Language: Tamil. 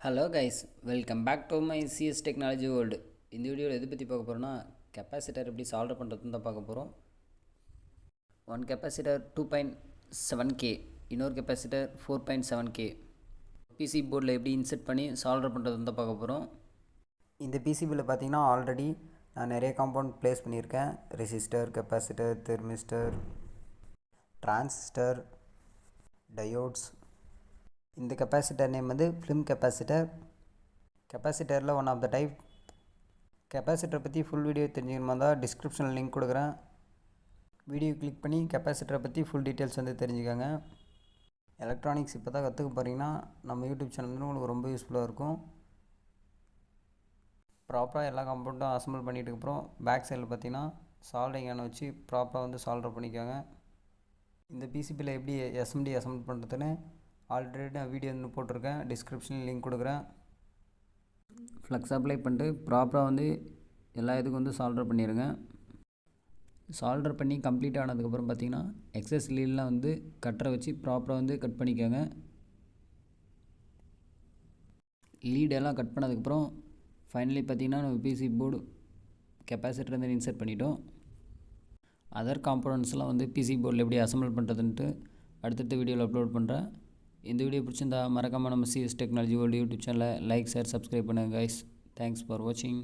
Hello guys, welcome back to my CS technology world. இந்த வீடியோவில் எது பற்றி பார்க்க போகிறோன்னா, கெப்பாசிட்டர் எப்படி சால்வ் பண்ணுறதுன்னு தான் பார்க்க போகிறோம். ஒன் கெப்பாசிட்டர் 2.7K, இன்னொரு கெப்பாசிட்டர் 4.7K. பிசி போர்டில் எப்படி இன்செர்ட் பண்ணி சால்வ் பண்ணுறதுன்னு தான் பார்க்க போகிறோம். இந்த பிசிபியில் பார்த்தீங்கன்னா ஆல்ரெடி நான் நிறைய காம்பவுண்ட் ப்ளேஸ் பண்ணியிருக்கேன். Resistor, capacitor, thermistor, transistor, diodes. இந்த கெப்பாசிட்டர் நேம் வந்து ஃபிலிம் கெப்பாசிட்டர். கெப்பாசிட்டரில் ஒன் ஆஃப் த டைப். கெப்பாசிட்டரை பற்றி ஃபுல் வீடியோ தெரிஞ்சுக்கணுமா தான் டிஸ்கிரிப்ஷனில் லிங்க் கொடுக்குறேன். வீடியோ கிளிக் பண்ணி கெப்பாசிட்டரை பற்றி ஃபுல் டீட்டெயில்ஸ் வந்து தெரிஞ்சுக்கோங்க. எலக்ட்ரானிக்ஸ் இப்போ தான் கற்றுக்க போகிறீங்கன்னா நம்ம யூடியூப் சேனல் வந்து உங்களுக்கு ரொம்ப யூஸ்ஃபுல்லாக இருக்கும். ப்ராப்பராக எல்லா காம்பவுண்டும் அசம்பிள் பண்ணிட்டுக்கப்புறம் பேக் சைடில் பார்த்தீங்கன்னா சால்டரிங்கான வச்சு ப்ராப்பராக வந்து சால்டர் பண்ணிக்கோங்க. இந்த பிசிபியில் எப்படி எஸ்எம்டி அசம்பிள் பண்ணுறதுன்னு ஆல்ரெடி நான் வீடியோ வந்து போட்டிருக்கேன். டிஸ்கிரிப்ஷனில் லிங்க் கொடுக்குறேன். ஃப்ளக்ஸ் அப்ளை பண்ணிட்டு ப்ராப்பராக வந்து எல்லா இதுக்கும் வந்து சால்டர் பண்ணிடுங்க. சால்டர் பண்ணி கம்ப்ளீட் ஆனதுக்கப்புறம் பார்த்தீங்கன்னா எக்ஸஸ் லீடெலாம் வந்து கட்டரை வச்சு ப்ராப்பராக வந்து கட் பண்ணிக்கோங்க. லீடெல்லாம் கட் பண்ணதுக்கப்புறம் ஃபைனலி பார்த்தீங்கன்னா நம்ம பிசி போர்டு கெப்பாசிட்டர் வந்து இன்சர்ட் பண்ணிட்டோம். அதர் காம்போனன்ட்ஸ்லாம் வந்து பிசி போர்டில் எப்படி அசம்பிள் பண்ணுறதுன்ட்டு அடுத்தடுத்த வீடியோவில் அப்லோட் பண்ணுறேன். இந்த வீடியோ பிடிச்சிருந்தா மறக்காமல் நம்ம சிஎஸ் டெக்னாலஜி வேர்ல்டு யூடியூப் சேனலை லைக், ஷேர், சப்ஸ்கிரைப் பண்ணுங்கள் கைஸ். தேங்க்ஸ் ஃபார் வாட்சிங்.